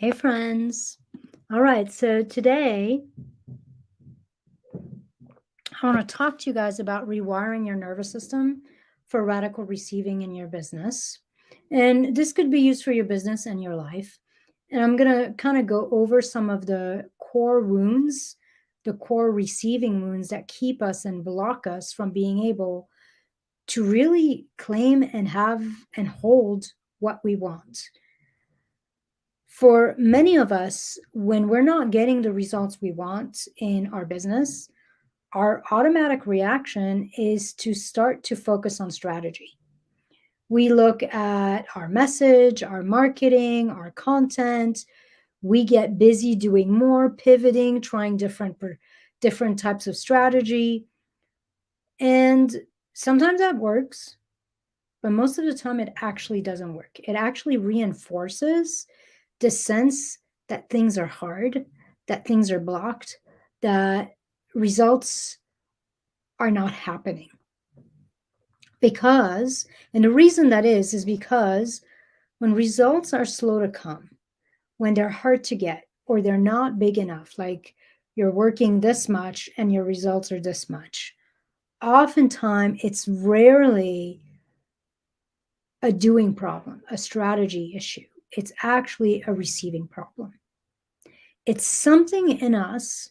Hey, friends. All right, so today I want to talk to you guys about rewiring your nervous system for radical receiving in your business. And this could be used for your business and your life. And I'm going to kind of go over some of the core wounds, the core receiving wounds that keep us and block us from being able to really claim and have and hold what we want. For many of us, when we're not getting the results we want in our business, our automatic reaction is to start to focus on strategy. We look at our message, our marketing, our content. We get busy doing more, pivoting, trying different types of strategy. And sometimes that works, but most of the time it actually doesn't work. It actually reinforces the sense that things are hard, that things are blocked, that results are not happening. And the reason that is because when results are slow to come, when they're hard to get, or they're not big enough, like you're working this much and your results are this much, oftentimes it's rarely a doing problem, a strategy issue. It's actually a receiving problem. It's something in us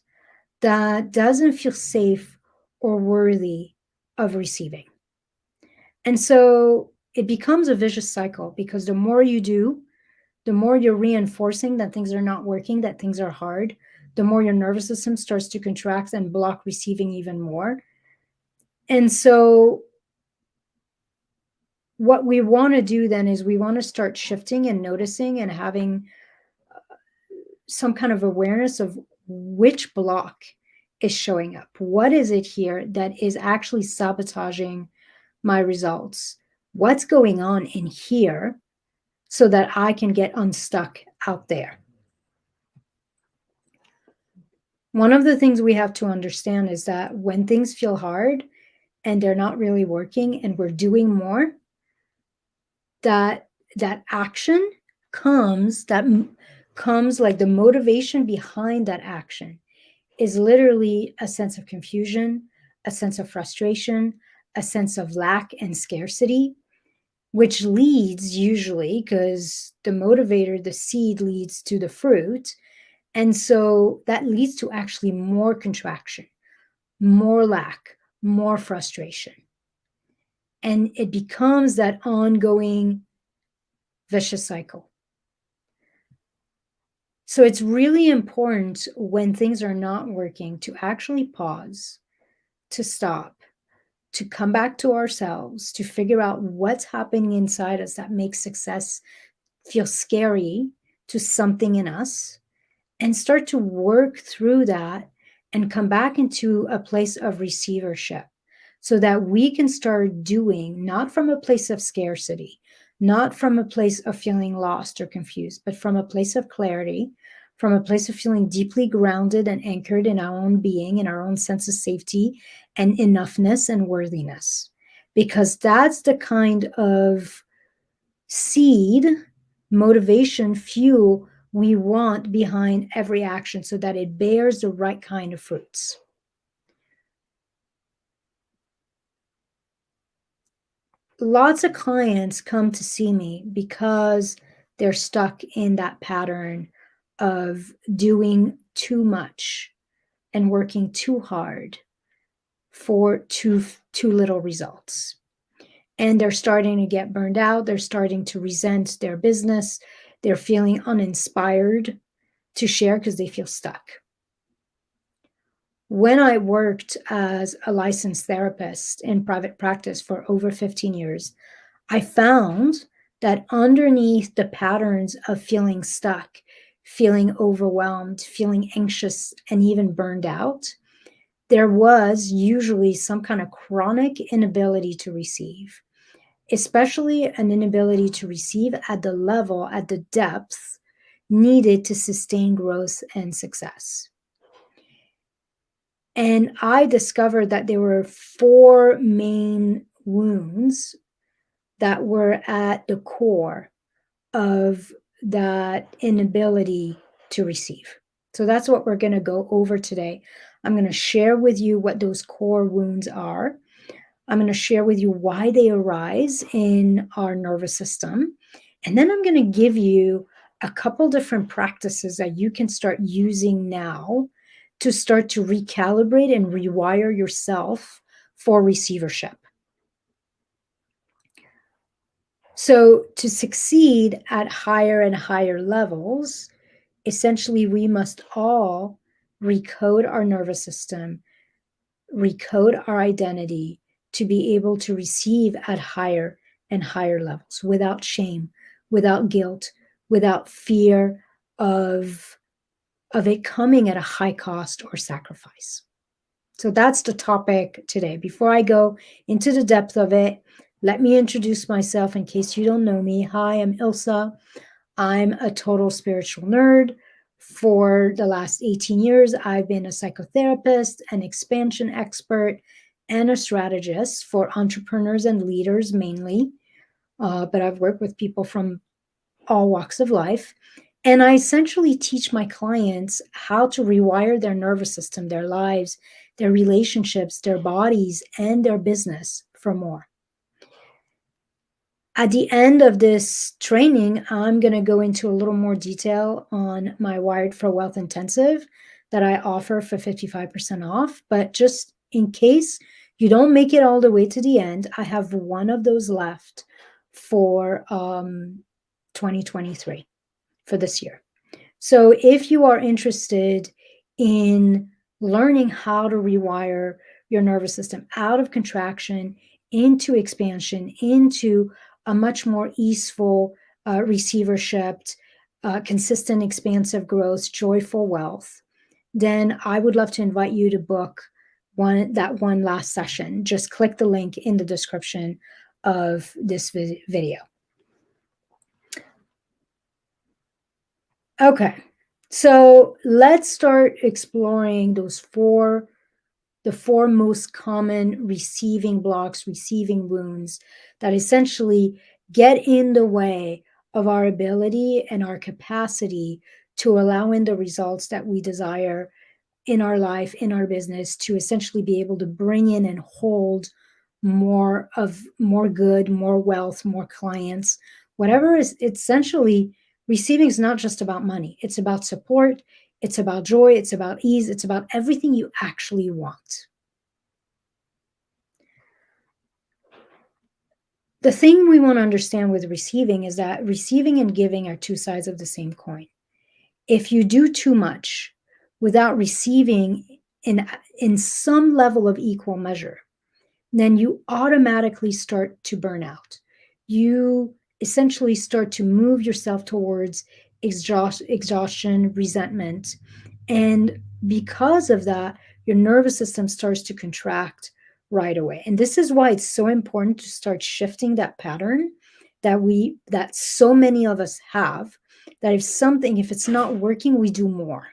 that doesn't feel safe or worthy of receiving. And so it becomes a vicious cycle because the more you do, the more you're reinforcing that things are not working, that things are hard, the more your nervous system starts to contract and block receiving even more. And so what we want to do then is we want to start shifting and noticing and having some kind of awareness of which block is showing up. What is it here that is actually sabotaging my results? What's going on in here so that I can get unstuck out there? One of the things we have to understand is that when things feel hard and they're not really working and we're doing more, that action comes like the motivation behind that action is literally a sense of confusion, a sense of frustration, a sense of lack and scarcity, which leads usually, because the motivator, the seed, leads to the fruit. And so that leads to actually more contraction, more lack, more frustration. And it becomes that ongoing vicious cycle. So it's really important when things are not working to actually pause, to stop, to come back to ourselves, to figure out what's happening inside us that makes success feel scary to something in us, and start to work through that and come back into a place of receivership so that we can start doing not from a place of scarcity, not from a place of feeling lost or confused, but from a place of clarity, from a place of feeling deeply grounded and anchored in our own being, in our own sense of safety and enoughness and worthiness. Because that's the kind of seed, motivation, fuel we want behind every action so that it bears the right kind of fruits. Lots of clients come to see me because they're stuck in that pattern of doing too much and working too hard for too little results. And they're starting to get burned out. They're starting to resent their business. They're feeling uninspired to share because they feel stuck. When I worked as a licensed therapist in private practice for over 15 years, I found that underneath the patterns of feeling stuck, feeling overwhelmed, feeling anxious, and even burned out, there was usually some kind of chronic inability to receive, especially an inability to receive at the level, at the depth needed to sustain growth and success. And I discovered that there were 4 main wounds that were at the core of that inability to receive. So that's what we're going to go over today. I'm going to share with you what those core wounds are. I'm going to share with you why they arise in our nervous system. And then I'm going to give you a couple different practices that you can start using now to start to recalibrate and rewire yourself for receivership. So, to succeed at higher and higher levels, essentially, we must all recode our nervous system, recode our identity to be able to receive at higher and higher levels without shame, without guilt, without fear of it coming at a high cost or sacrifice. So that's the topic today. Before I go into the depth of it, let me introduce myself in case you don't know me. Hi, I'm Ilsa. I'm a total spiritual nerd. For the last 18 years, I've been a psychotherapist, an expansion expert, and a strategist for entrepreneurs and leaders mainly. But I've worked with people from all walks of life. And I essentially teach my clients how to rewire their nervous system, their lives, their relationships, their bodies, and their business for more. At the end of this training, I'm going to go into a little more detail on my Wired for Wealth intensive that I offer for 55% off. But just in case you don't make it all the way to the end, I have one of those left for 2023, for this year. So if you are interested in learning how to rewire your nervous system out of contraction into expansion, into a much more easeful receivership, consistent expansive growth, joyful wealth, then I would love to invite you to book that one last session. Just click the link in the description of this video. Okay, so let's start exploring the four most common receiving blocks, receiving wounds that essentially get in the way of our ability and our capacity to allow in the results that we desire in our life, in our business, to essentially be able to bring in and hold more good, more wealth, more clients, whatever is essentially receiving is not just about money. It's about support. It's about joy. It's about ease. It's about everything you actually want. The thing we want to understand with receiving is that receiving and giving are two sides of the same coin. If you do too much without receiving in some level of equal measure, then you automatically start to burn out. You essentially start to move yourself towards exhaustion, resentment. And because of that, your nervous system starts to contract right away. And this is why it's so important to start shifting that pattern that so many of us have, that if it's not working, we do more.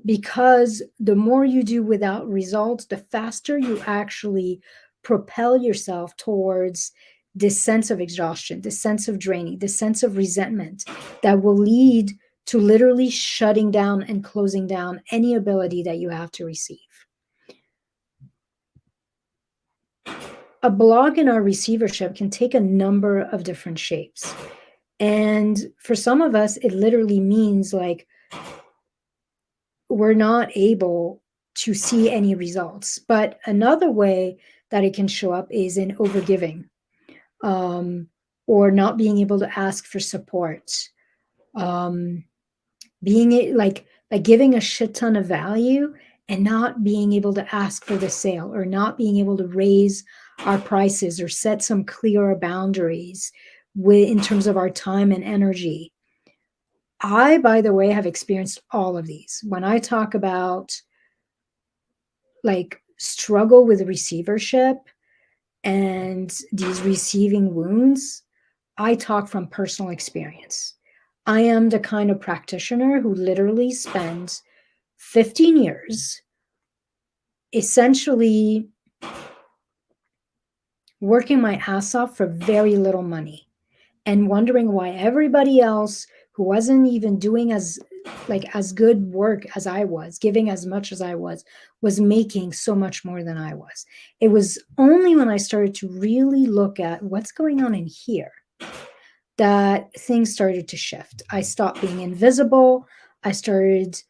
Because the more you do without results, the faster you actually propel yourself towards this sense of exhaustion, this sense of draining, this sense of resentment that will lead to literally shutting down and closing down any ability that you have to receive. A block in our receivership can take a number of different shapes. And for some of us, it literally means like we're not able to see any results. But another way that it can show up is in overgiving, or not being able to ask for support, being like giving a shit ton of value and not being able to ask for the sale, or not being able to raise our prices or set some clearer boundaries in terms of our time and energy. I, by the way, have experienced all of these. When I talk about like struggle with receivership and these receiving wounds, I talk from personal experience. I am the kind of practitioner who literally spends 15 years essentially working my ass off for very little money and wondering why everybody else who wasn't even doing as good work as I was, giving as much as I was making so much more than I was. It was only when I started to really look at what's going on in here that things started to shift. I stopped being invisible. I started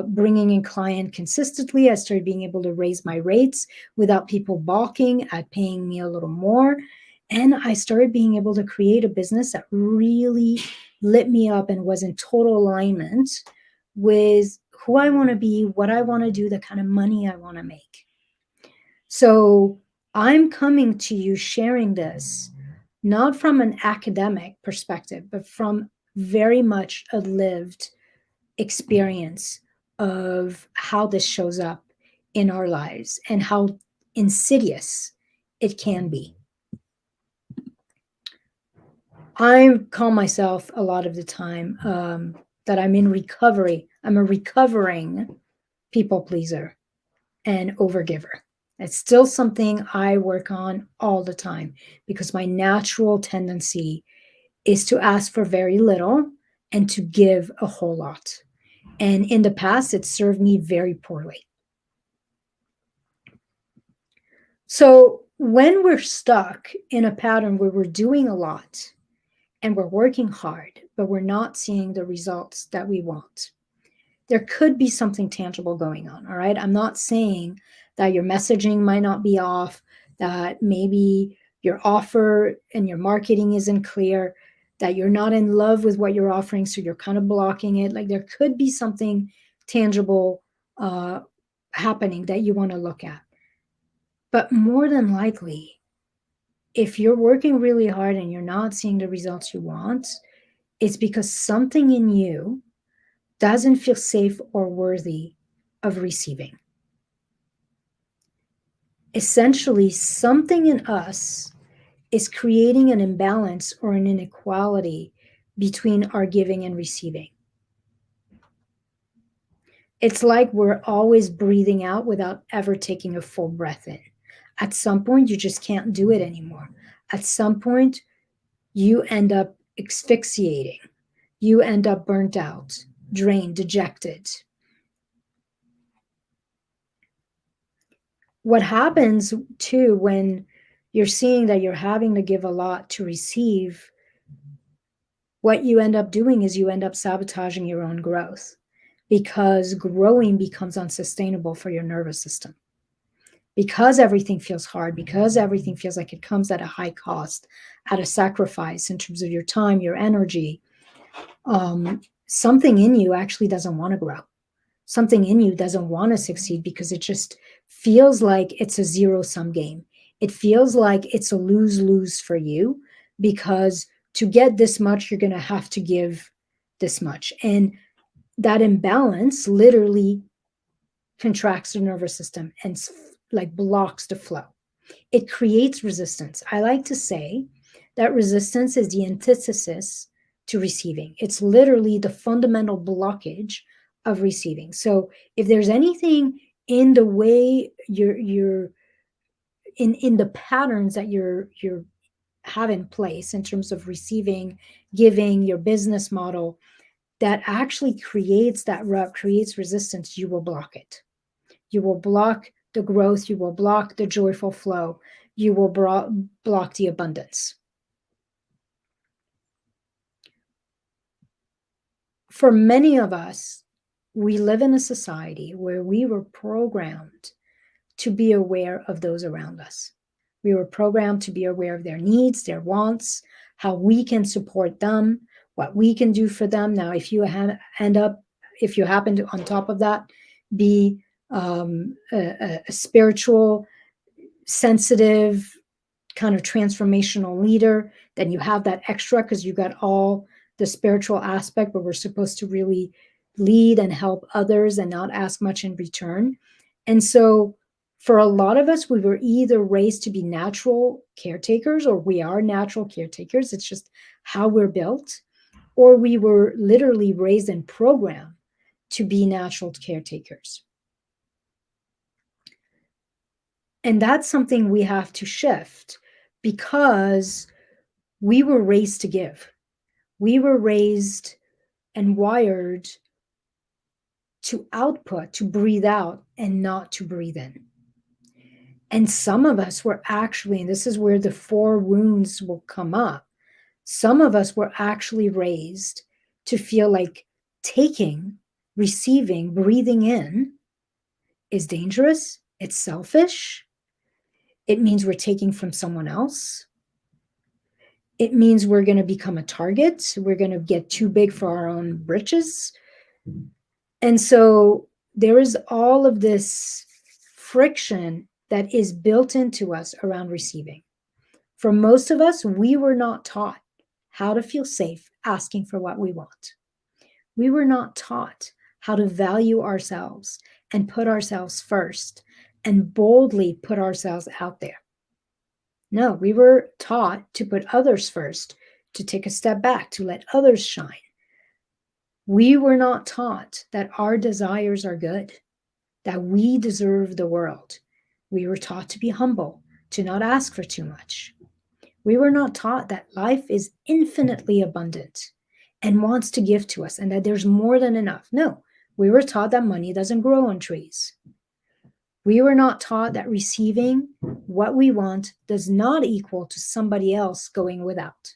bringing in client consistently. I started being able to raise my rates without people balking at paying me a little more. And I started being able to create a business that really lit me up and was in total alignment with who I want to be, what I want to do, the kind of money I want to make. So I'm coming to you sharing this not from an academic perspective, but from very much a lived experience of how this shows up in our lives and how insidious it can be. I call myself a lot of the time that I'm in recovery. I'm a recovering people pleaser and overgiver. It's still something I work on all the time because my natural tendency is to ask for very little and to give a whole lot. And in the past, it served me very poorly. So when we're stuck in a pattern where we're doing a lot and we're working hard, but we're not seeing the results that we want, there could be something tangible going on. All right. I'm not saying that your messaging might not be off, that maybe your offer and your marketing isn't clear, that you're not in love with what you're offering. So you're kind of blocking it. Like there could be something tangible happening that you want to look at. But more than likely, if you're working really hard and you're not seeing the results you want, it's because something in you doesn't feel safe or worthy of receiving. Essentially, something in us is creating an imbalance or an inequality between our giving and receiving. It's like we're always breathing out without ever taking a full breath in. At some point, you just can't do it anymore. At some point, you end up asphyxiating. You end up burnt out, drained, dejected. What happens too when you're seeing that you're having to give a lot to receive, what you end up doing is you end up sabotaging your own growth because growing becomes unsustainable for your nervous system. Because everything feels hard, because everything feels like it comes at a high cost, at a sacrifice in terms of your time, your energy, something in you actually doesn't want to grow. Something in you doesn't want to succeed because it just feels like it's a zero-sum game. It feels like it's a lose-lose for you because to get this much, you're going to have to give this much. And that imbalance literally contracts the nervous system and like blocks the flow. It creates resistance. I like to say that resistance is the antithesis to receiving. It's literally the fundamental blockage of receiving. So if there's anything in the way you're in the patterns that you're have in place in terms of receiving, giving, your business model that actually creates that rut, creates resistance, you will block it. You will block the growth, you will block the joyful flow, you will block the abundance. For many of us, we live in a society where we were programmed to be aware of those around us. We were programmed to be aware of their needs, their wants, how we can support them, what we can do for them. Now, if you if you happen to, on top of that, be a spiritual, sensitive, kind of transformational leader, then you have that extra because you got all the spiritual aspect, but we're supposed to really lead and help others and not ask much in return. And so for a lot of us, we were either raised to be natural caretakers or we are natural caretakers. It's just how we're built, or we were literally raised and programmed to be natural caretakers. And that's something we have to shift because We were raised to give. We were raised and wired to output, to breathe out, and not to breathe in. And some of us were actually, and this is where the 4 wounds will come up, some of us were actually raised to feel like taking, receiving, breathing in is dangerous, it's selfish, it means we're taking from someone else. It means we're going to become a target. We're going to get too big for our own britches. And so there is all of this friction that is built into us around receiving. For most of us, we were not taught how to feel safe asking for what we want. We were not taught how to value ourselves and put ourselves first and boldly put ourselves out there. No, we were taught to put others first, to take a step back, to let others shine. We were not taught that our desires are good, that we deserve the world. We were taught to be humble, to not ask for too much. We were not taught that life is infinitely abundant and wants to give to us and that there's more than enough. No, we were taught that money doesn't grow on trees. We were not taught that receiving what we want does not equal to somebody else going without.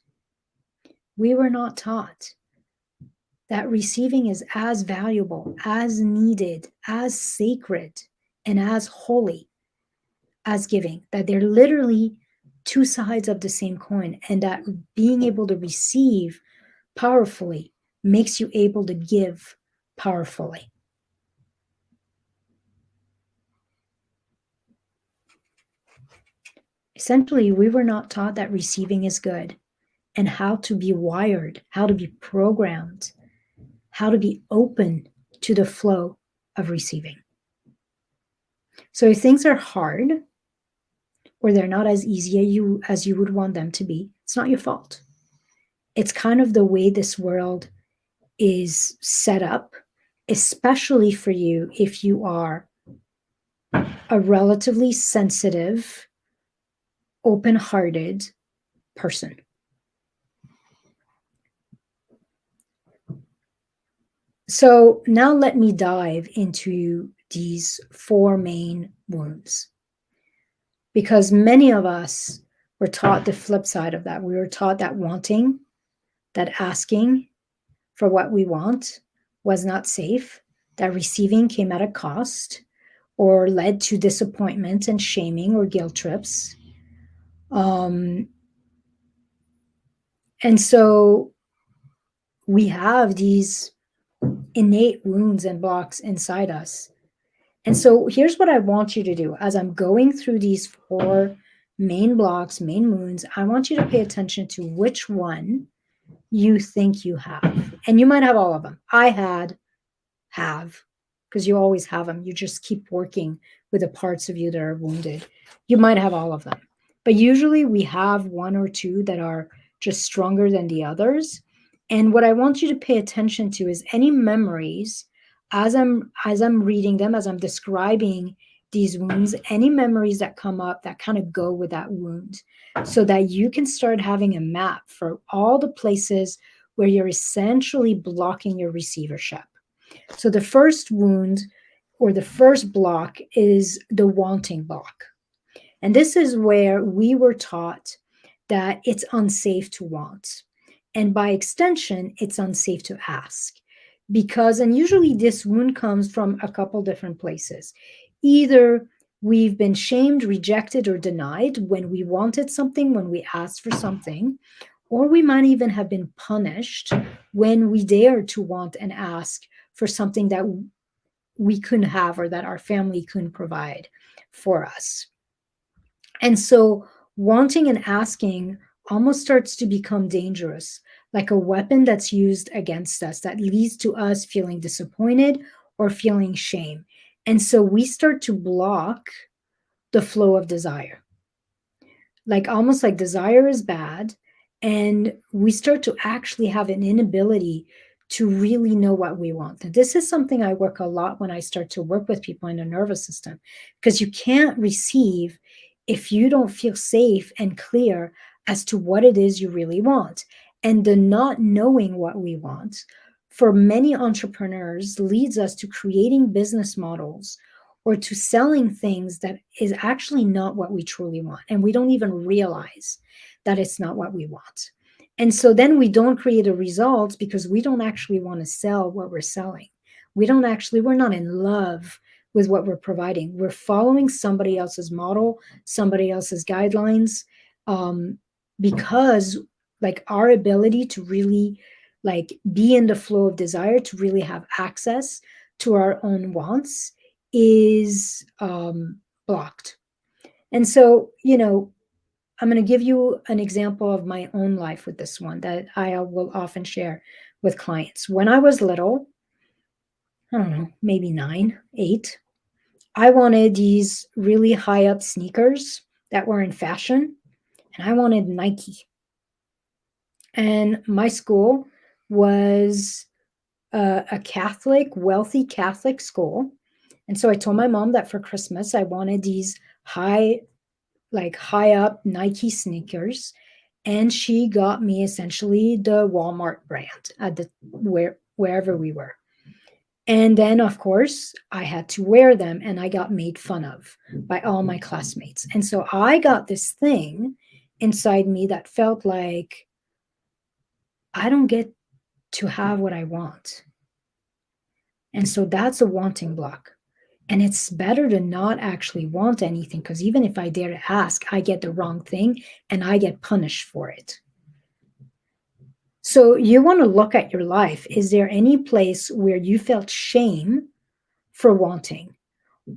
We were not taught that receiving is as valuable, as needed, as sacred, and as holy as giving, that they're literally 2 sides of the same coin, and that being able to receive powerfully makes you able to give powerfully. Essentially, we were not taught that receiving is good and how to be wired, how to be programmed, how to be open to the flow of receiving. So if things are hard or they're not as easy as you would want them to be, it's not your fault. It's kind of the way this world is set up, especially for you if you are a relatively sensitive, open-hearted person. So now let me dive into these 4 main wounds, because many of us were taught the flip side of that. We were taught that wanting, that asking for what we want was not safe, that receiving came at a cost or led to disappointment and shaming or guilt trips. And so we have these innate wounds and blocks inside us. And so here's what I want you to do. As I'm going through these 4 main blocks, main wounds, I want you to pay attention to which one you think you have. And you might have all of them. I have, because you always have them. You just keep working with the parts of you that are wounded. You might have all of them. But usually we have 1 or 2 that are just stronger than the others. And what I want you to pay attention to is any memories as I'm reading them, as I'm describing these wounds, any memories that come up that kind of go with that wound, so that you can start having a map for all the places where you're essentially blocking your receivership. So the first wound or the first block is the wanting block. And this is where we were taught that it's unsafe to want. And by extension, it's unsafe to ask. Because, and usually this wound comes from a couple different places. Either we've been shamed, rejected, or denied when we wanted something, when we asked for something, or we might even have been punished when we dared to want and ask for something that we couldn't have or that our family couldn't provide for us. And so wanting and asking almost starts to become dangerous, like a weapon that's used against us that leads to us feeling disappointed or feeling shame. And so we start to block the flow of desire. Like almost like desire is bad, and we start to actually have an inability to really know what we want. And this is something I work a lot when I start to work with people in the nervous system, because you can't receive if you don't feel safe and clear as to what it is you really want. And the not knowing what we want for many entrepreneurs leads us to creating business models or to selling things that is actually not what we truly want. And we don't even realize that it's not what we want. And so then we don't create a result because we don't actually want to sell what we're selling. We're not in love with what we're providing. We're following somebody else's model, somebody else's guidelines, um, because like our ability to really like be in the flow of desire, to really have access to our own wants is blocked. And so, I'm going to give you an example of my own life with this one that I will often share with clients. When I was little, I don't know, maybe 9, 8, I wanted these really high up sneakers that were in fashion, and I wanted Nike. And my school was a Catholic, wealthy Catholic school. And so I told my mom that for Christmas, I wanted these high up Nike sneakers. And she got me essentially the Walmart brand at wherever we were. And then, of course, I had to wear them and I got made fun of by all my classmates. And so I got this thing inside me that felt like I don't get to have what I want. And so that's a wanting block. And it's better to not actually want anything because even if I dare to ask, I get the wrong thing and I get punished for it. So you want to look at your life. Is there any place where you felt shame for wanting,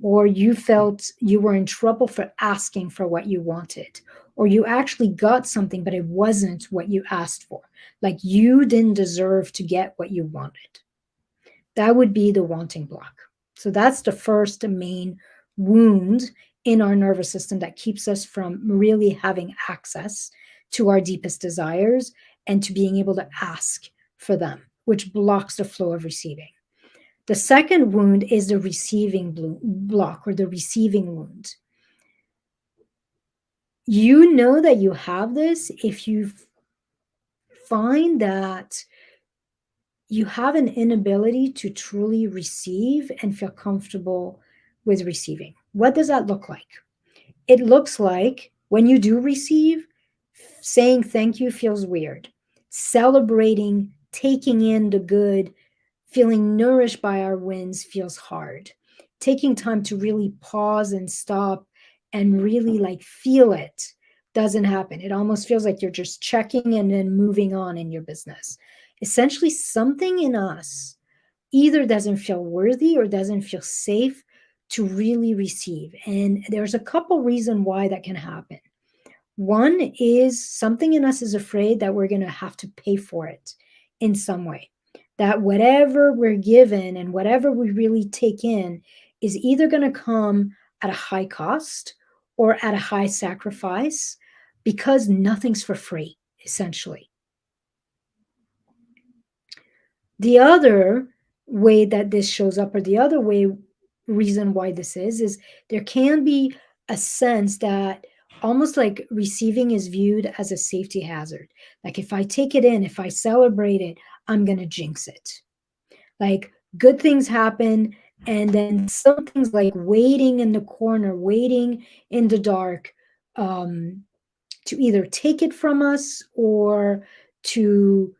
or you felt you were in trouble for asking for what you wanted, or you actually got something, but it wasn't what you asked for? Like you didn't deserve to get what you wanted. That would be the wanting block. So that's the first main wound in our nervous system that keeps us from really having access to our deepest desires and to being able to ask for them, which blocks the flow of receiving. The second wound is the receiving block or the receiving wound. You know that you have this if you find that you have an inability to truly receive and feel comfortable with receiving. What does that look like? It looks like when you do receive, saying thank you feels weird. Celebrating, taking in the good, feeling nourished by our wins feels hard. Taking time to really pause and stop and really like feel it doesn't happen. It almost feels like you're just checking and then moving on in your business. Essentially, something in us either doesn't feel worthy or doesn't feel safe to really receive. And there's a couple reasons why that can happen. One is something in us is afraid that we're going to have to pay for it in some way. That whatever we're given and whatever we really take in is either going to come at a high cost or at a high sacrifice because nothing's for free, essentially. The other way that this shows up, or the other reason why this is there can be a sense that almost like receiving is viewed as a safety hazard. Like if I take it in, if I celebrate it, I'm going to jinx it. Like good things happen, and then some things like waiting in the corner, waiting in the dark, to either take it from us or to,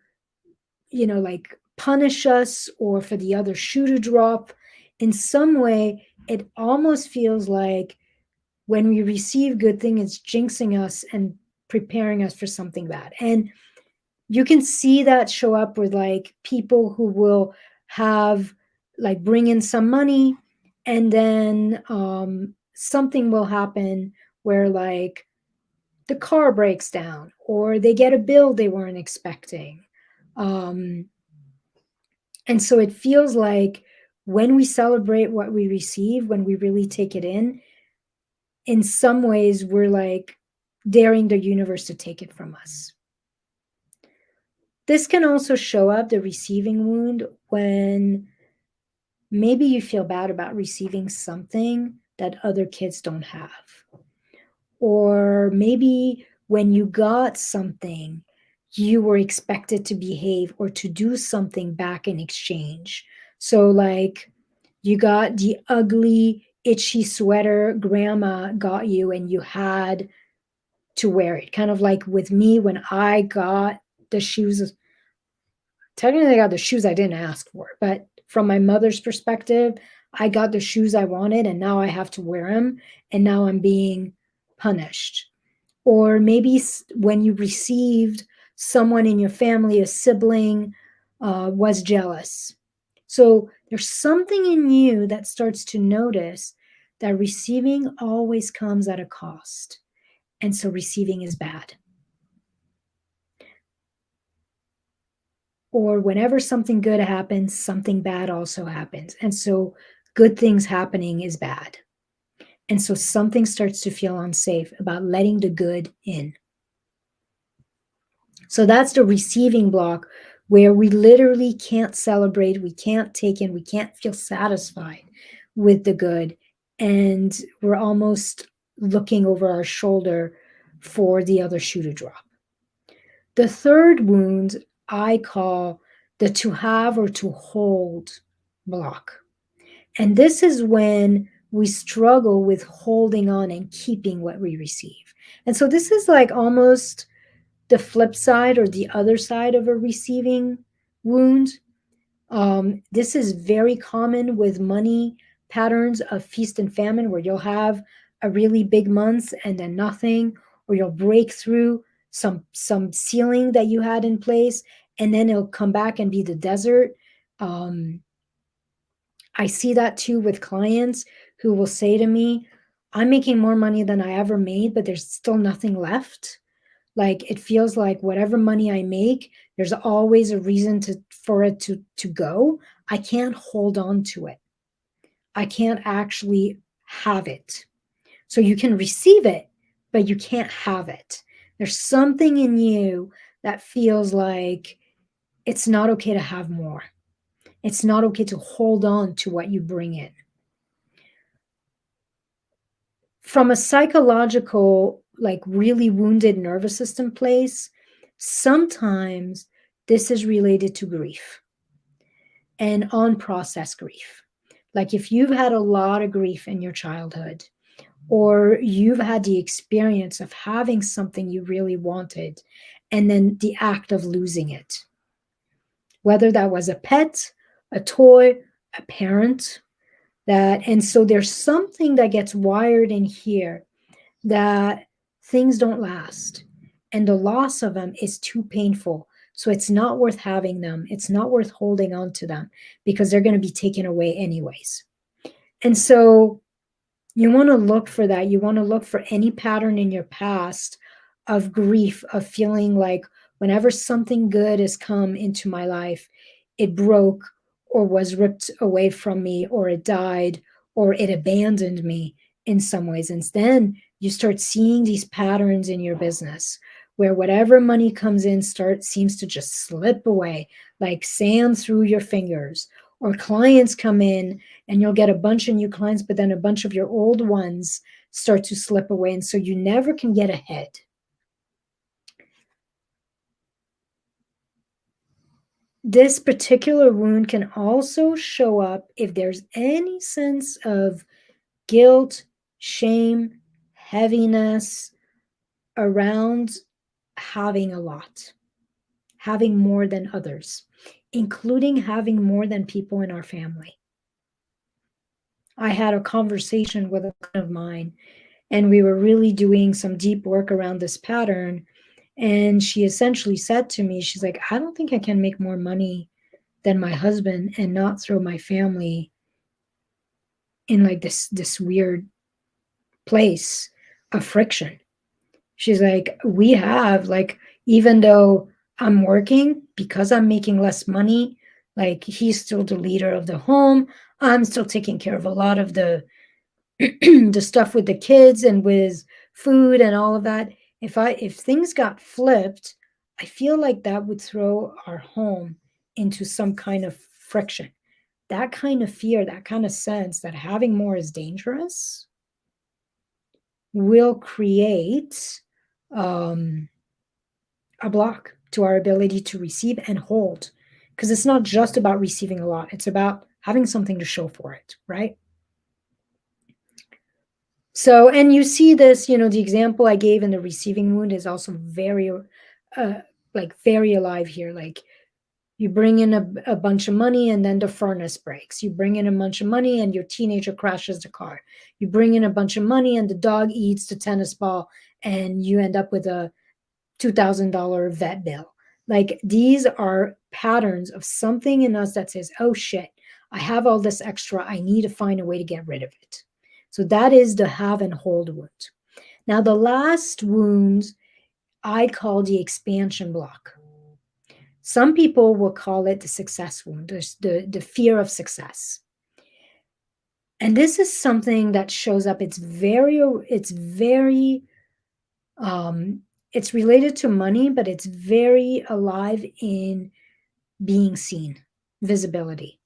like punish us or for the other shoe to drop. In some way, it almost feels like when we receive good thing, it's jinxing us and preparing us for something bad. And you can see that show up with like people who will have like bring in some money and then something will happen where like the car breaks down or they get a bill they weren't expecting. And so it feels like when we celebrate what we receive, when we really take it in some ways, we're like daring the universe to take it from us. This can also show up, the receiving wound, when maybe you feel bad about receiving something that other kids don't have. Or maybe when you got something, you were expected to behave or to do something back in exchange. So, like, you got the ugly, itchy sweater grandma got you, and you had to wear it. Kind of like with me when I got the shoes. Technically, I got the shoes I didn't ask for, but from my mother's perspective, I got the shoes I wanted and now I have to wear them, and now I'm being punished. Or maybe when you received someone in your family, a sibling, was jealous. So there's something in you that starts to notice that receiving always comes at a cost. And so receiving is bad. Or whenever something good happens, something bad also happens. And so good things happening is bad. And so something starts to feel unsafe about letting the good in. So that's the receiving block where we literally can't celebrate, we can't take in, we can't feel satisfied with the good. And we're almost looking over our shoulder for the other shoe to drop. The third wound I call the to have or to hold block. And this is when we struggle with holding on and keeping what we receive. And so this is like almost the flip side or the other side of a receiving wound. This is very common with money patterns of feast and famine, where you'll have a really big month and then nothing, or you'll break through some ceiling that you had in place, and then it'll come back and be the desert. Um, I see that too with clients who will say to me, "I'm making more money than I ever made, but there's still nothing left." Like, it feels like whatever money I make, there's always a reason for it to go. I can't hold on to it. I can't actually have it. So you can receive it, but you can't have it. There's something in you that feels like it's not okay to have more. It's not okay to hold on to what you bring in. From a psychological, like really wounded nervous system place, sometimes this is related to grief and unprocessed grief. Like if you've had a lot of grief in your childhood, or you've had the experience of having something you really wanted, and then the act of losing it, whether that was a pet, a toy, a parent, and so there's something that gets wired in here that things don't last, and the loss of them is too painful. So it's not worth having them. It's not worth holding on to them because they're going to be taken away anyways. And so you want to look for that. You want to look for any pattern in your past of grief, of feeling like whenever something good has come into my life, it broke or was ripped away from me, or it died, or it abandoned me in some ways. And then you start seeing these patterns in your business where whatever money comes in seems to just slip away like sand through your fingers, or clients come in and you'll get a bunch of new clients, but then a bunch of your old ones start to slip away. And so you never can get ahead. This particular wound can also show up if there's any sense of guilt, shame, heaviness around having a lot, having more than others, including having more than people in our family. I had a conversation with a friend of mine, and we were really doing some deep work around this pattern. And she essentially said to me, she's like, I don't think I can make more money than my husband and not throw my family in like this weird place of friction. She's like, we have like, even though I'm working, because I'm making less money, like he's still the leader of the home. I'm still taking care of a lot of the the stuff with the kids and with food and all of that. If things got flipped, I feel like that would throw our home into some kind of friction. That kind of fear, that kind of sense that having more is dangerous will create um, a block to our ability to receive and hold. Because it's not just about receiving a lot, it's about having something to show for it, right? So, and you see this, the example I gave in the receiving wound is also very, very alive here. Like, you bring in a bunch of money and then the furnace breaks. You bring in a bunch of money and your teenager crashes the car. You bring in a bunch of money and the dog eats the tennis ball and you end up with a $2,000 vet bill. Like, these are patterns of something in us that says, oh shit, I have all this extra. I need to find a way to get rid of it. So that is the have and hold wound. Now, the last wound I call the expansion block. Some people will call it the success wound, the fear of success. And this is something that shows up. It's related to money, but it's very alive in being seen, visibility.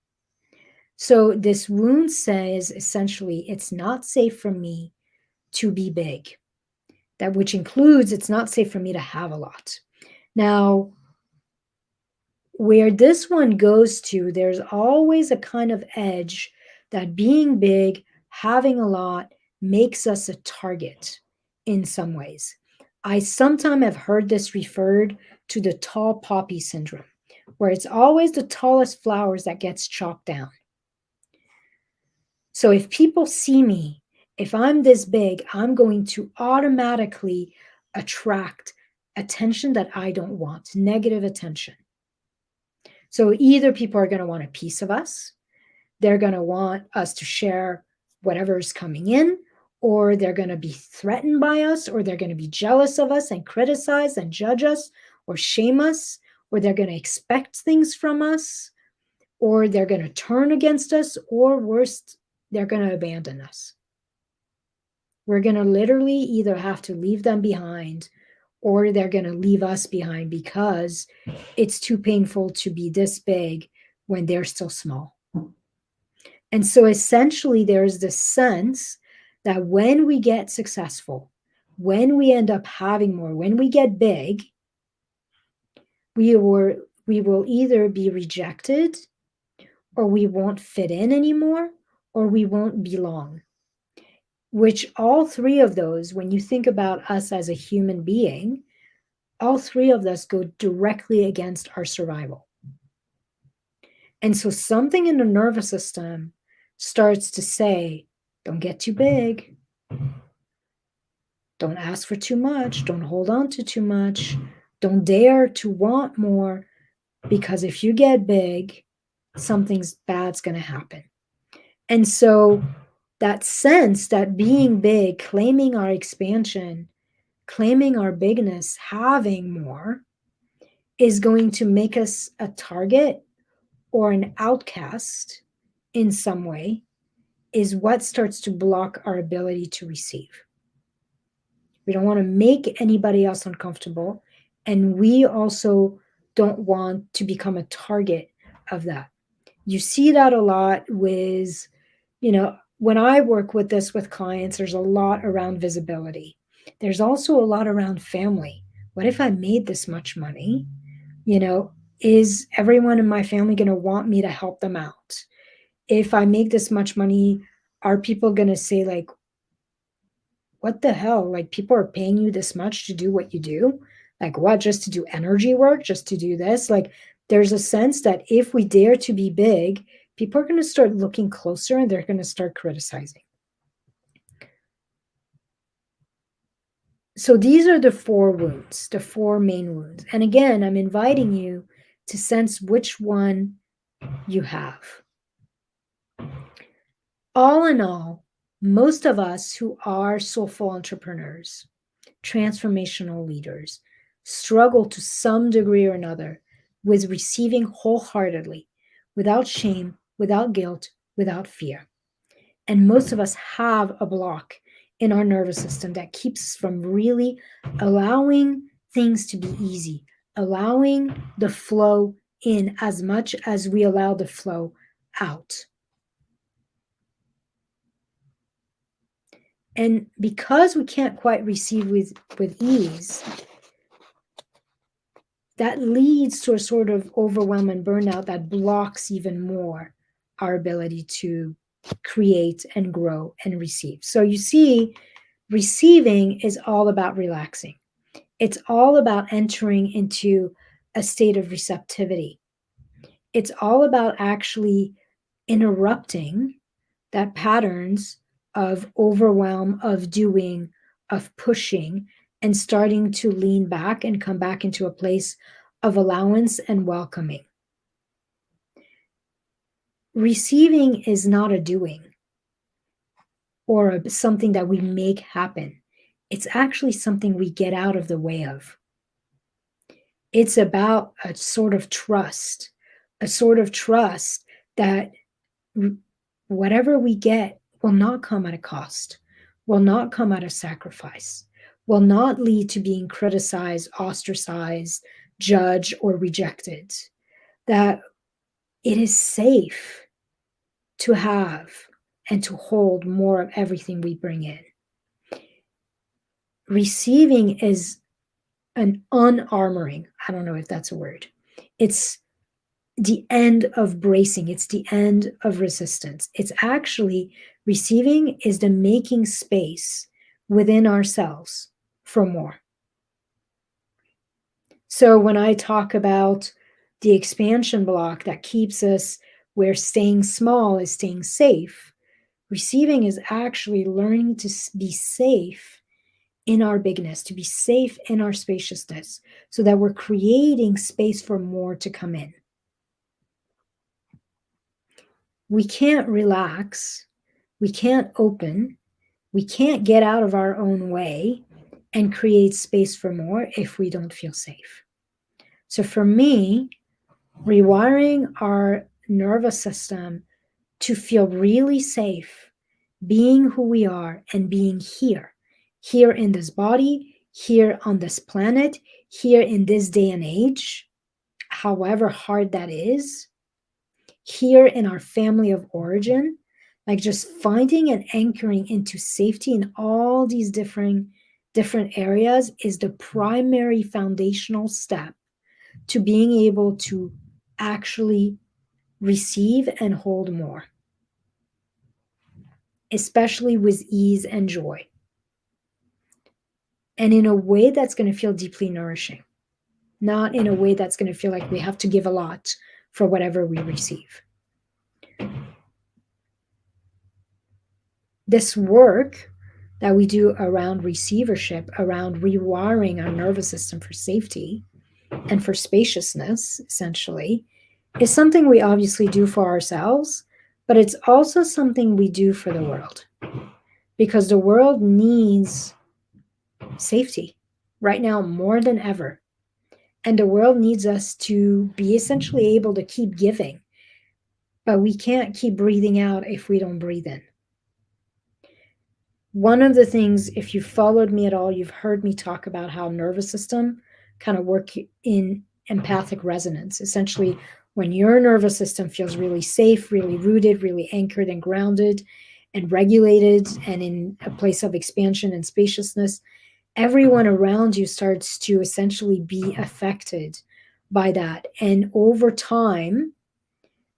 So this wound says essentially, it's not safe for me to be big. That which includes it's not safe for me to have a lot. Now, where this one goes to, there's always a kind of edge that being big, having a lot, makes us a target in some ways. I sometimes have heard this referred to the tall poppy syndrome, where it's always the tallest flowers that gets chopped down. So if people see me, if I'm this big, I'm going to automatically attract attention that I don't want, negative attention. So either people are going to want a piece of us, they're going to want us to share whatever is coming in, or they're going to be threatened by us, or they're going to be jealous of us and criticize and judge us or shame us, or they're going to expect things from us, or they're going to turn against us, or worse, they're going to abandon us. We're going to literally either have to leave them behind or they're going to leave us behind because it's too painful to be this big when they're still small. And so essentially, there's this sense that when we get successful, when we end up having more, when we get big, we will either be rejected or we won't fit in anymore or we won't belong. Which all three of those, when you think about us as a human being, all three of us go directly against our survival. And so something in the nervous system starts to say, don't get too big. Don't ask for too much. Don't hold on to too much. Don't dare to want more, because if you get big, something's bad's going to happen. And so that sense that being big, claiming our expansion, claiming our bigness, having more, is going to make us a target or an outcast in some way, is what starts to block our ability to receive. We don't want to make anybody else uncomfortable. And we also don't want to become a target of that. You see that a lot with, when I work with this with clients, there's a lot around visibility. There's also a lot around family. What if I made this much money? Is everyone in my family going to want me to help them out? If I make this much money, are people going to say, like, what the hell? Like, people are paying you this much to do what you do? Like, what? Just to do energy work? Just to do this? Like, there's a sense that if we dare to be big, people are going to start looking closer and they're going to start criticizing. So these are the four wounds, the four main wounds. And again, I'm inviting you to sense which one you have. All in all, most of us who are soulful entrepreneurs, transformational leaders, struggle to some degree or another with receiving wholeheartedly, without shame, without guilt, without fear. And most of us have a block in our nervous system that keeps us from really allowing things to be easy, allowing the flow in as much as we allow the flow out. And because we can't quite receive with ease, that leads to a sort of overwhelm and burnout that blocks even more our ability to create and grow and receive. So you see, receiving is all about relaxing. It's all about entering into a state of receptivity. It's all about actually interrupting that patterns of overwhelm, of doing, of pushing, and starting to lean back and come back into a place of allowance and welcoming. Receiving is not a doing or something that we make happen. It's actually something we get out of the way of. It's about a sort of trust that whatever we get will not come at a cost, will not come at a sacrifice, will not lead to being criticized, ostracized, judged, or rejected. That it is safe to have and to hold more of everything we bring in. Receiving is an unarmoring. I don't know if that's a word. It's the end of bracing. It's the end of resistance. It's actually receiving is the making space within ourselves for more. So when I talk about the expansion block that keeps us where staying small is staying safe, receiving is actually learning to be safe in our bigness, to be safe in our spaciousness, so that we're creating space for more to come in. We can't relax, we can't open, we can't get out of our own way and create space for more if we don't feel safe. So for me, rewiring our nervous system to feel really safe, being who we are and being here in this body, here on this planet, here in this day and age, however hard that is, here in our family of origin, like just finding and anchoring into safety in all these different areas is the primary foundational step to being able to actually receive and hold more, especially with ease and joy, and in a way that's going to feel deeply nourishing, not in a way that's going to feel like we have to give a lot for whatever we receive. This work that we do around receivership, around rewiring our nervous system for safety and for spaciousness, essentially, is something we obviously do for ourselves, but it's also something we do for the world, because the world needs safety right now more than ever. And the world needs us to be essentially able to keep giving, but we can't keep breathing out if we don't breathe in. One of the things, if you followed me at all, you've heard me talk about how nervous system kind of work in empathic resonance. Essentially, when your nervous system feels really safe, really rooted, really anchored and grounded and regulated and in a place of expansion and spaciousness, everyone around you starts to essentially be affected by that. And over time,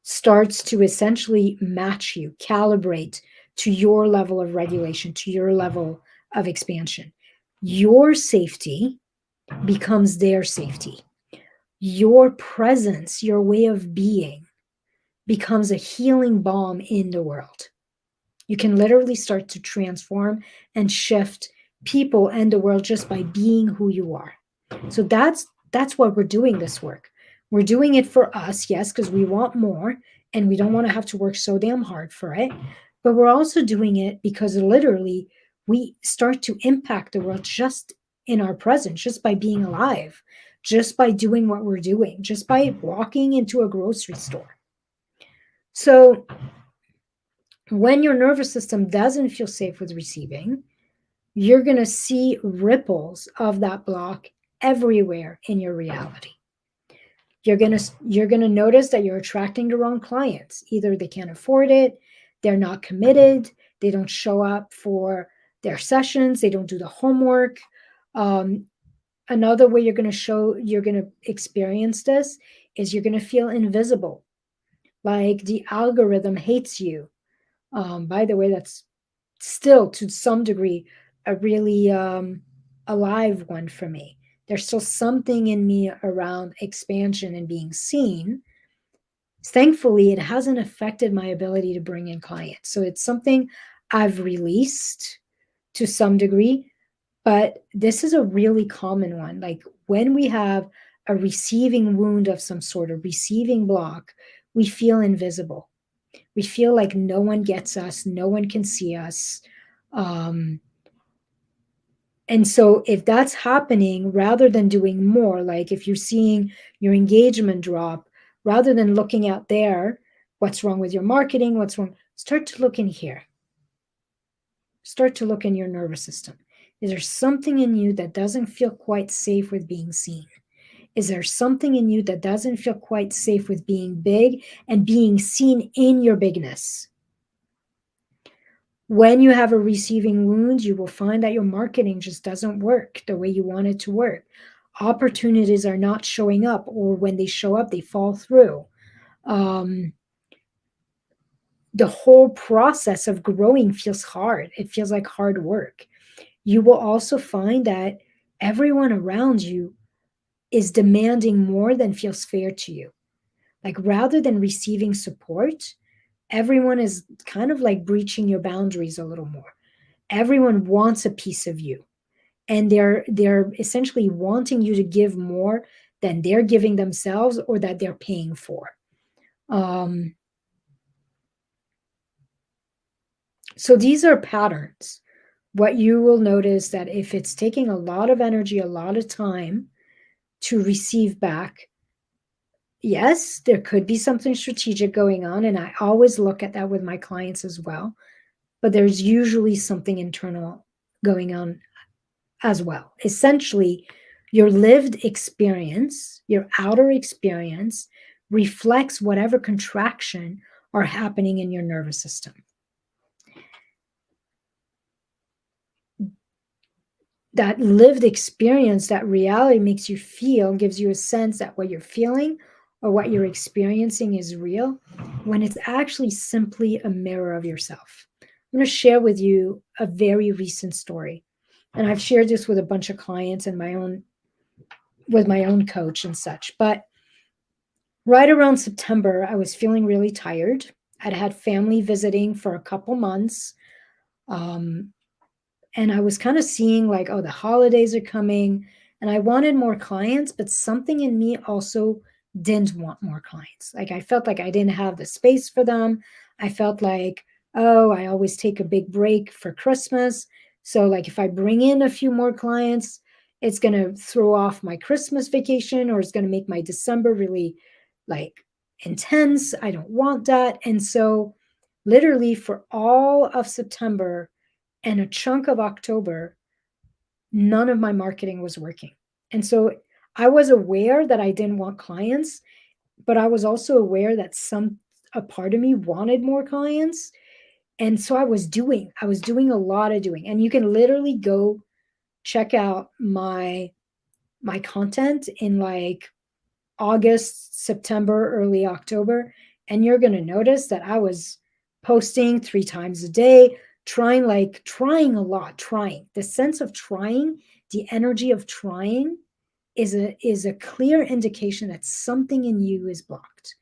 starts to essentially match you, calibrate to your level of regulation, to your level of expansion. Your safety becomes their safety. Your presence, your way of being, becomes a healing balm in the world. You can literally start to transform and shift people and the world just by being who you are. So that's why we're doing this work. We're doing it for us, yes, because we want more and we don't want to have to work so damn hard for it. But we're also doing it because literally we start to impact the world just in our presence, just by being alive, just by doing what we're doing, just by walking into a grocery store. So when your nervous system doesn't feel safe with receiving, you're going to see ripples of that block everywhere in your reality. You're going to notice that you're attracting the wrong clients. Either they can't afford it, they're not committed, they don't show up for their sessions, they don't do the homework. Um, Another way you're going to experience this is you're going to feel invisible, like the algorithm hates you. By the way, that's still to some degree a really alive one for me. There's still something in me around expansion and being seen. Thankfully, it hasn't affected my ability to bring in clients. So it's something I've released to some degree, but this is a really common one. Like when we have a receiving wound of some sort, a receiving block, we feel invisible. We feel like no one gets us, no one can see us. Um, and so if that's happening, rather than doing more, like if you're seeing your engagement drop, rather than looking out there, what's wrong with your marketing, what's wrong, start to look in here. Start to look in your nervous system. Is there something in you that doesn't feel quite safe with being seen? Is there something in you that doesn't feel quite safe with being big and being seen in your bigness? When you have a receiving wound, you will find that your marketing just doesn't work the way you want it to work. Opportunities are not showing up, or when they show up, they fall through. Um, the whole process of growing feels hard. It feels like hard work. You will also find that everyone around you is demanding more than feels fair to you. Like rather than receiving support, everyone is kind of like breaching your boundaries a little more. Everyone wants a piece of you, and they're essentially wanting you to give more than they're giving themselves or that they're paying for. Um, so these are patterns. What you will notice that if it's taking a lot of energy, a lot of time to receive back, yes, there could be something strategic going on. And I always look at that with my clients as well. But there's usually something internal going on as well. Essentially, your lived experience, your outer experience, reflects whatever contraction are happening in your nervous system. That lived experience, that reality makes you feel, gives you a sense that what you're feeling or what you're experiencing is real, when it's actually simply a mirror of yourself. I'm going to share with you a very recent story. And I've shared this with a bunch of clients and with my own coach and such. But right around September, I was feeling really tired. I'd had family visiting for a couple months. Um, and I was kind of seeing like, oh, the holidays are coming, and I wanted more clients, but something in me also didn't want more clients. Like I felt like I didn't have the space for them. I felt like, oh, I always take a big break for Christmas. So like if I bring in a few more clients, it's going to throw off my Christmas vacation, or it's going to make my December really like intense. I don't want that. And so literally for all of September and a chunk of October, none of my marketing was working. And so I was aware that I didn't want clients, but I was also aware that a part of me wanted more clients. And so I was doing a lot of doing. And you can literally go check out my content in like August, September, early October, and you're going to notice that I was posting 3 times a day, trying a lot, trying. The sense of trying, the energy of trying is a clear indication that something in you is blocked.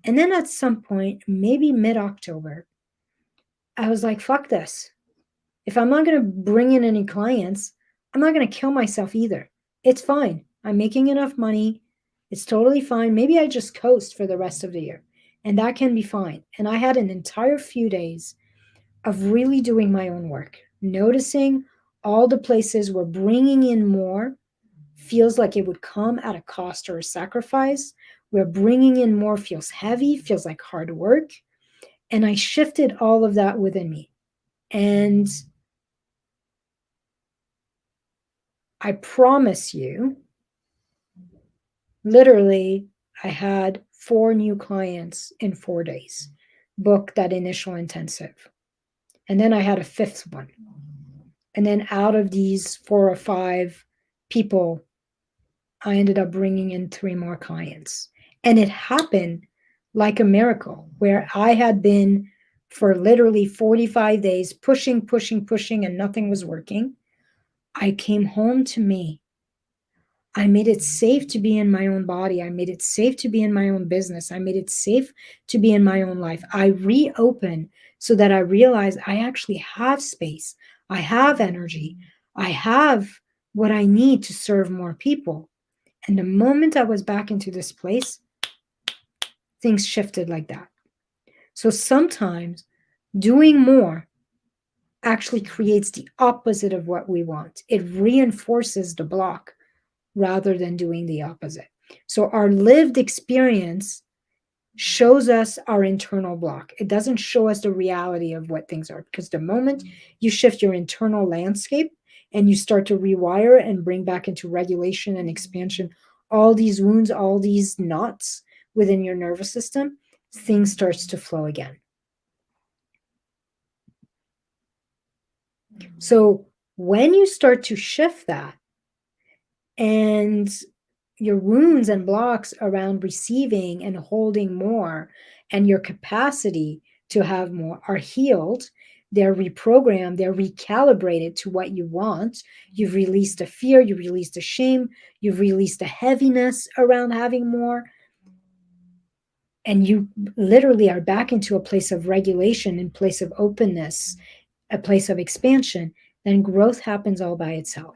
And then at some point, maybe mid-October, I was like, fuck this. If I'm not going to bring in any clients, I'm not going to kill myself either. It's fine. I'm making enough money. It's totally fine. Maybe I just coast for the rest of the year, and that can be fine. And I had an entire few days of really doing my own work, noticing all the places where bringing in more feels like it would come at a cost or a sacrifice, where bringing in more feels heavy, feels like hard work. And I shifted all of that within me. And I promise you, literally, I had 4 new clients in 4 days book that initial intensive. And then I had a fifth one. And then out of these 4 or 5 people, I ended up bringing in 3 more clients. And it happened like a miracle, where I had been for literally 45 days pushing, pushing, pushing, and nothing was working. I came home to me. I made it safe to be in my own body. I made it safe to be in my own business. I made it safe to be in my own life. I reopened so that I realized I actually have space. I have energy. I have what I need to serve more people. And the moment I was back into this place, things shifted like that. So sometimes doing more actually creates the opposite of what we want. It reinforces the block rather than doing the opposite. So our lived experience shows us our internal block. It doesn't show us the reality of what things are, because the moment you shift your internal landscape and you start to rewire and bring back into regulation and expansion all these wounds, all these knots within your nervous system, things starts to flow again. So when you start to shift that, and your wounds and blocks around receiving and holding more, and your capacity to have more are healed, they're reprogrammed, they're recalibrated to what you want. You've released the fear, you released the shame, you've released the heaviness around having more, and you literally are back into a place of regulation, in place of openness, a place of expansion. Then growth happens all by itself.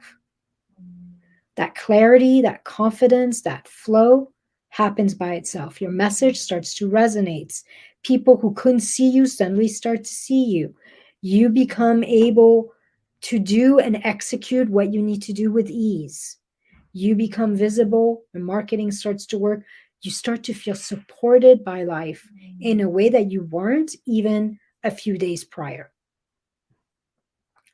That clarity, that confidence, that flow happens by itself. Your message starts to resonate. People who couldn't see you suddenly start to see you. You become able to do and execute what you need to do with ease. You become visible, and marketing starts to work. You start to feel supported by life in a way that you weren't even a few days prior.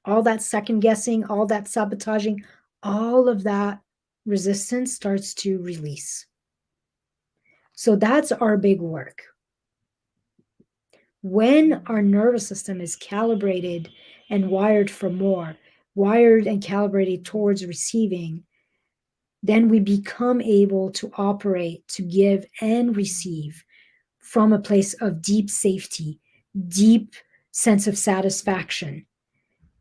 All that second guessing, all that sabotaging, all of that resistance starts to release. So that's our big work. When our nervous system is calibrated and wired for more, wired and calibrated towards receiving, then we become able to operate, to give and receive from a place of deep safety, deep sense of satisfaction,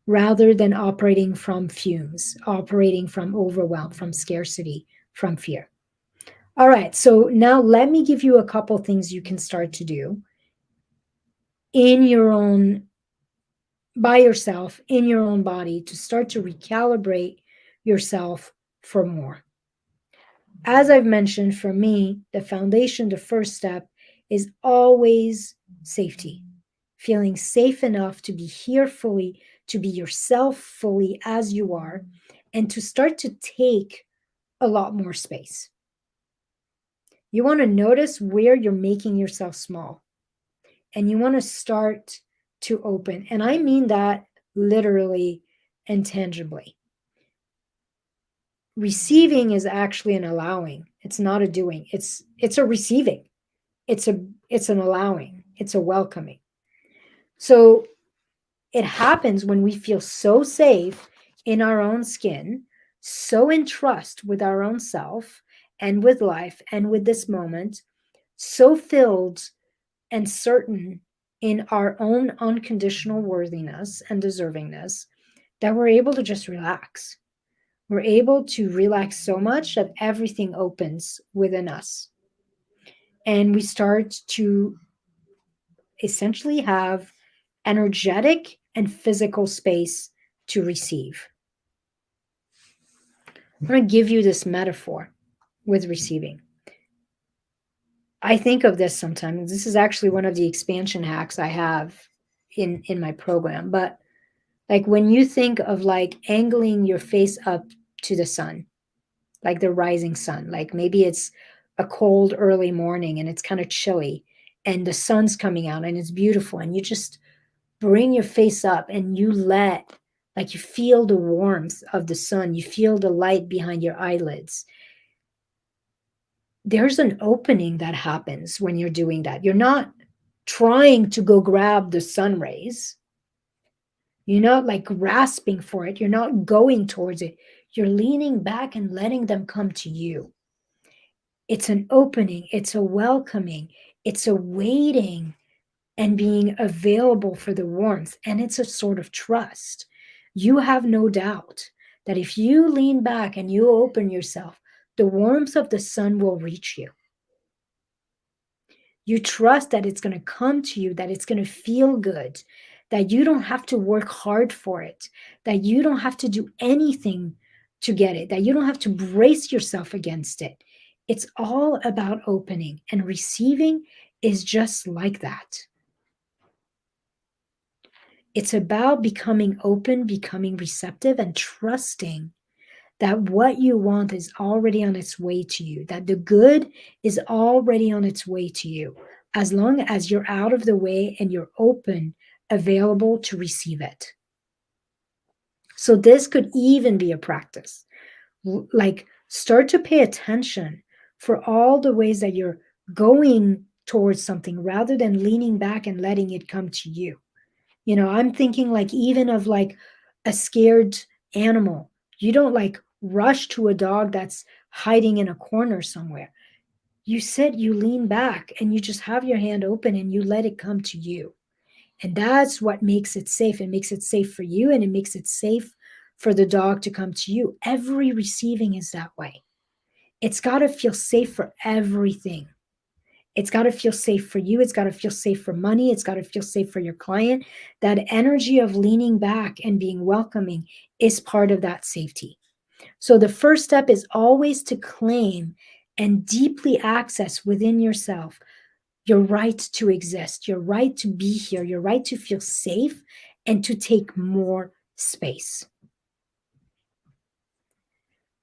rather than operating from fumes, operating from overwhelm, from scarcity, from fear. All right, so now let me give you a couple things you can start to do in your own, by yourself, in your own body, to start to recalibrate yourself for more. As I've mentioned, for me, the foundation, the first step is always safety. Feeling safe enough to be here fully, to be yourself fully as you are, and to start to take a lot more space. You want to notice where you're making yourself small, and you want to start to open. And I mean that literally and tangibly. Receiving is actually an allowing. It's not a doing. It's a receiving. It's an allowing. It's a welcoming. So it happens when we feel so safe in our own skin, so in trust with our own self and with life and with this moment, so filled and certain in our own unconditional worthiness and deservingness, that we're able to just relax. We're able to relax so much that everything opens within us. And we start to essentially have energetic and physical space to receive. I'm going to give you this metaphor with receiving. I think of this sometimes. This is actually one of the expansion hacks I have in my program. But like when you think of like angling your face up to the sun, like the rising sun, like maybe it's a cold early morning and it's kind of chilly and the sun's coming out and it's beautiful, and you just bring your face up and you let, like, you feel the warmth of the sun, you feel the light behind your eyelids. There's an opening that happens when you're doing that. You're not trying to go grab the sun rays. You're not like grasping for it. You're not going towards it. You're leaning back and letting them come to you. It's an opening, it's a welcoming, it's a waiting and being available for the warmth. And it's a sort of trust. You have no doubt that if you lean back and you open yourself, the warmth of the sun will reach you. You trust that it's going to come to you, that it's going to feel good, that you don't have to work hard for it, that you don't have to do anything to get it, that you don't have to brace yourself against it. It's all about opening, and receiving is just like that. It's about becoming open, becoming receptive, and trusting that what you want is already on its way to you, that the good is already on its way to you, as long as you're out of the way and you're open, available to receive it. So, this could even be a practice. Like, start to pay attention for all the ways that you're going towards something rather than leaning back and letting it come to you. I'm thinking like even of like a scared animal. You don't like rush to a dog that's hiding in a corner somewhere. You sit, you lean back, and you just have your hand open and you let it come to you. And that's what makes it safe. It makes it safe for you, and it makes it safe for the dog to come to you. Every receiving is that way. It's got to feel safe for everything. It's got to feel safe for you. It's got to feel safe for money. It's got to feel safe for your client. That energy of leaning back and being welcoming is part of that safety. So the first step is always to claim and deeply access within yourself your right to exist, your right to be here, your right to feel safe and to take more space.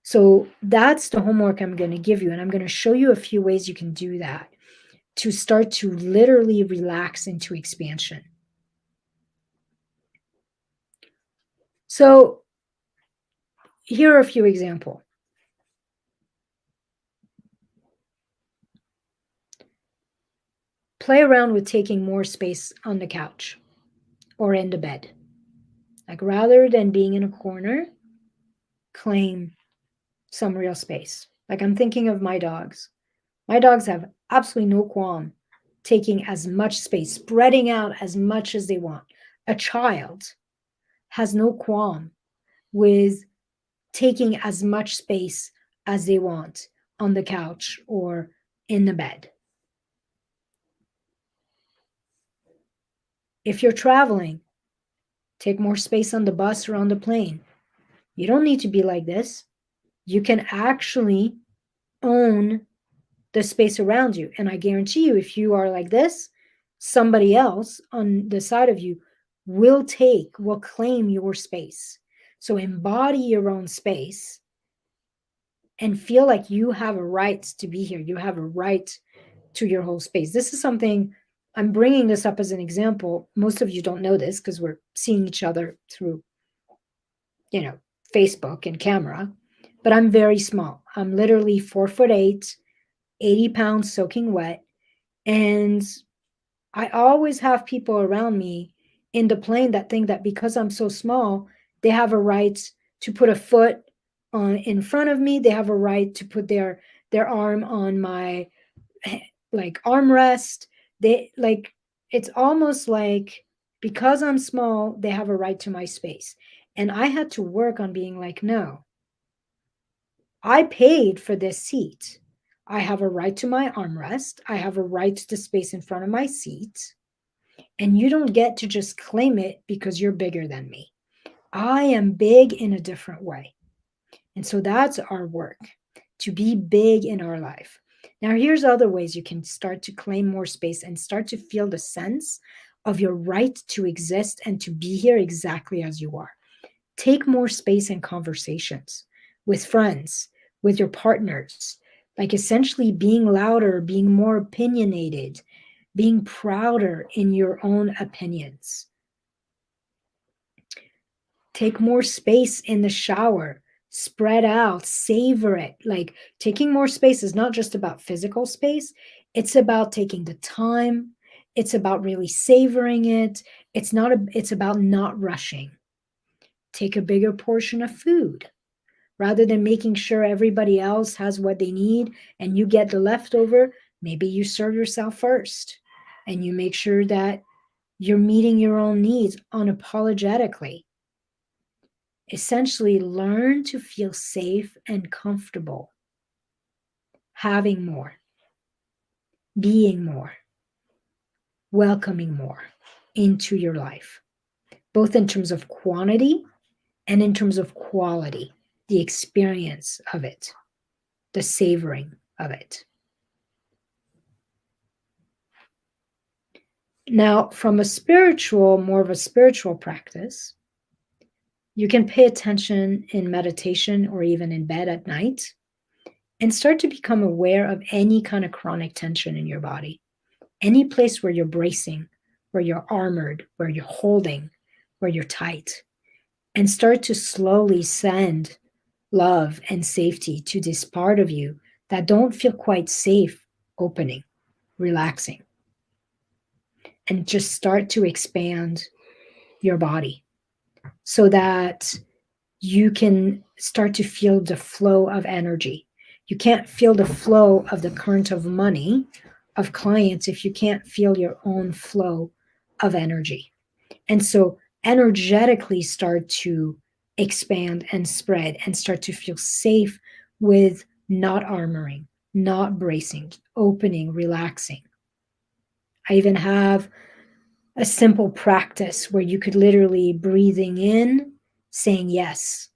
So that's the homework I'm going to give you. And I'm going to show you a few ways you can do that to start to literally relax into expansion. So here are a few examples. Play around with taking more space on the couch or in the bed. Like rather than being in a corner, claim some real space. Like I'm thinking of my dogs. My dogs have absolutely no qualm taking as much space, spreading out as much as they want. A child has no qualm with taking as much space as they want on the couch or in the bed. If you're traveling, take more space on the bus or on the plane. You don't need to be like this. You can actually own the space around you. And I guarantee you, if you are like this, somebody else on the side of you will claim your space. So embody your own space and feel like you have a right to be here. You have a right to your whole space. This is something I'm bringing this up as an example. Most of you don't know this because we're seeing each other through, Facebook and camera, but I'm very small. I'm literally 4'8", 80 pounds soaking wet. And I always have people around me in the plane that think that because I'm so small, they have a right to put a foot on in front of me. They have a right to put their arm on my like armrest. It's almost like because I'm small, they have a right to my space. And I had to work on being like, no, I paid for this seat. I have a right to my armrest. I have a right to the space in front of my seat. And you don't get to just claim it because you're bigger than me. I am big in a different way. And so that's our work, to be big in our life. Now, here's other ways you can start to claim more space and start to feel the sense of your right to exist and to be here exactly as you are. Take more space in conversations with friends, with your partners, like essentially being louder, being more opinionated, being prouder in your own opinions. Take more space in the shower, spread out, savor it. Like taking more space is not just about physical space, it's about taking the time, It's about really savoring it. It's about not rushing. Take a bigger portion of food rather than making sure everybody else has what they need and you get the leftover. Maybe you serve yourself first and you make sure that you're meeting your own needs unapologetically. Essentially, learn to feel safe and comfortable having more, being more, welcoming more into your life, both in terms of quantity and in terms of quality, the experience of it, the savoring of it. Now, from more of a spiritual practice, you can pay attention in meditation or even in bed at night and start to become aware of any kind of chronic tension in your body, any place where you're bracing, where you're armored, where you're holding, where you're tight, and start to slowly send love and safety to this part of you that don't feel quite safe opening, relaxing, and just start to expand your body so that you can start to feel the flow of energy. You can't feel the flow of the current of money of clients if you can't feel your own flow of energy. And so energetically start to expand and spread and start to feel safe with not armoring, not bracing, opening, relaxing. I even have a simple practice where you could literally breathing in, saying yes,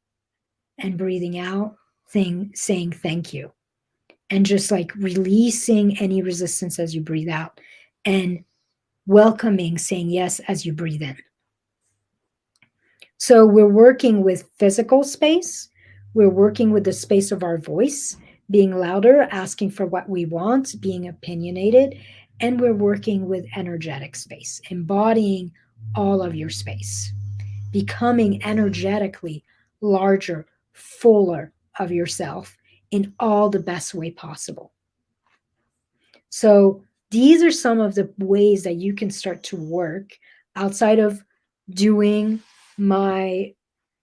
and breathing out, saying thank you, and just like releasing any resistance as you breathe out and welcoming, saying yes as you breathe in. So we're working with physical space. We're working with the space of our voice, being louder, asking for what we want, being opinionated. And we're working with energetic space, embodying all of your space, becoming energetically larger, fuller of yourself in all the best way possible. So these are some of the ways that you can start to work outside of doing my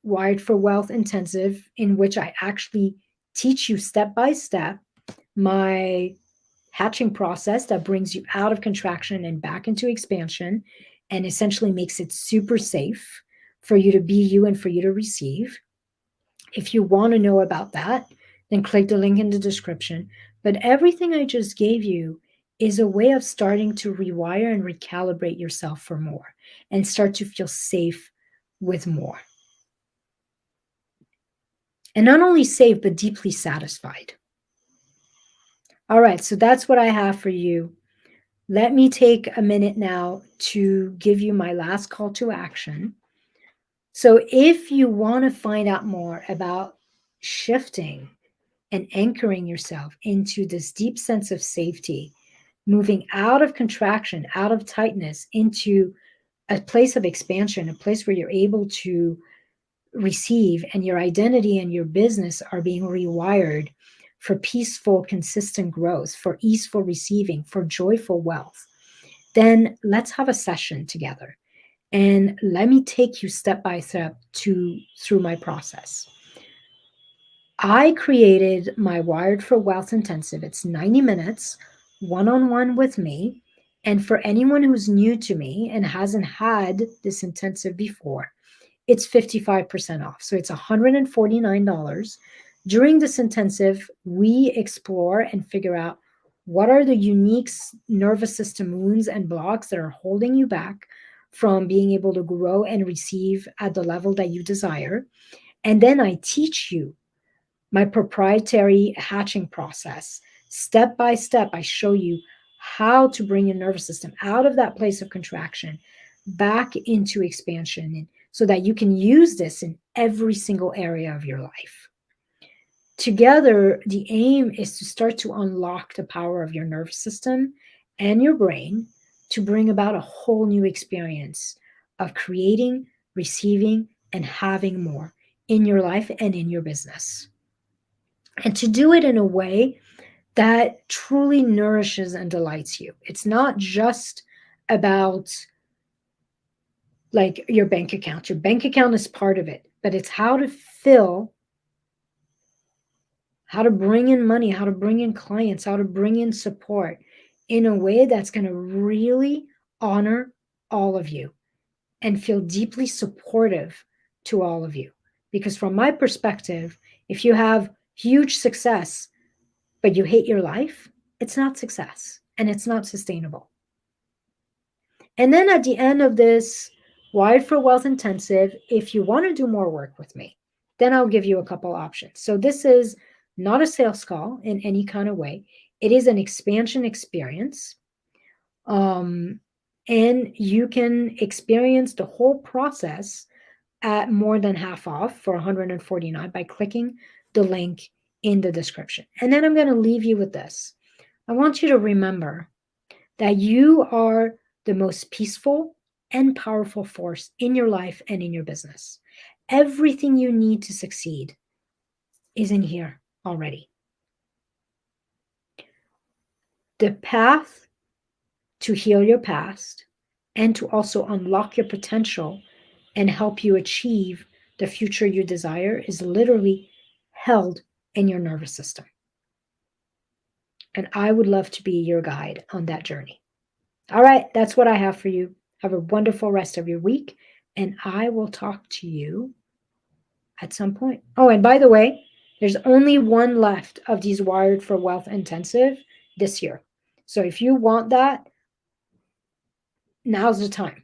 Wired for Wealth intensive, in which I actually teach you step by step my hatching process that brings you out of contraction and back into expansion and essentially makes it super safe for you to be you and for you to receive. If you want to know about that, then click the link in the description. But everything I just gave you is a way of starting to rewire and recalibrate yourself for more and start to feel safe with more. And not only safe, but deeply satisfied. All right, so that's what I have for you. Let me take a minute now to give you my last call to action. So if you want to find out more about shifting and anchoring yourself into this deep sense of safety, moving out of contraction, out of tightness, into a place of expansion, a place where you're able to receive and your identity and your business are being rewired for peaceful, consistent growth, for easeful receiving, for joyful wealth, then let's have a session together. And let me take you step by step through my process. I created my Wired for Wealth intensive. It's 90 minutes, one-on-one with me. And for anyone who's new to me and hasn't had this intensive before, it's 55% off. So it's $149. During this intensive, we explore and figure out what are the unique nervous system wounds and blocks that are holding you back from being able to grow and receive at the level that you desire. And then I teach you my proprietary hatching process. Step by step, I show you how to bring your nervous system out of that place of contraction back into expansion so that you can use this in every single area of your life. Together, the aim is to start to unlock the power of your nervous system and your brain to bring about a whole new experience of creating, receiving, and having more in your life and in your business. And to do it in a way that truly nourishes and delights you. It's not just about like your bank account. Your bank account is part of it, but it's how to fill, how to bring in money, how to bring in clients, how to bring in support in a way that's going to really honor all of you and feel deeply supportive to all of you. Because from my perspective, if you have huge success, but you hate your life, it's not success and it's not sustainable. And then at the end of this Wired for Wealth Intensive, if you want to do more work with me, then I'll give you a couple options. So this is not a sales call in any kind of way. It is an expansion experience. And you can experience the whole process at more than half off for 149 by clicking the link in the description. And then I'm going to leave you with this. I want you to remember that you are the most peaceful and powerful force in your life and in your business. Everything you need to succeed is in here already. The path to heal your past and to also unlock your potential and help you achieve the future you desire is literally held in your nervous system. And I would love to be your guide on that journey. All right, that's what I have for you. Have a wonderful rest of your week, and I will talk to you at some point. Oh, and by the way, there's only one left of these Wired for Wealth Intensive this year. So if you want that, now's the time.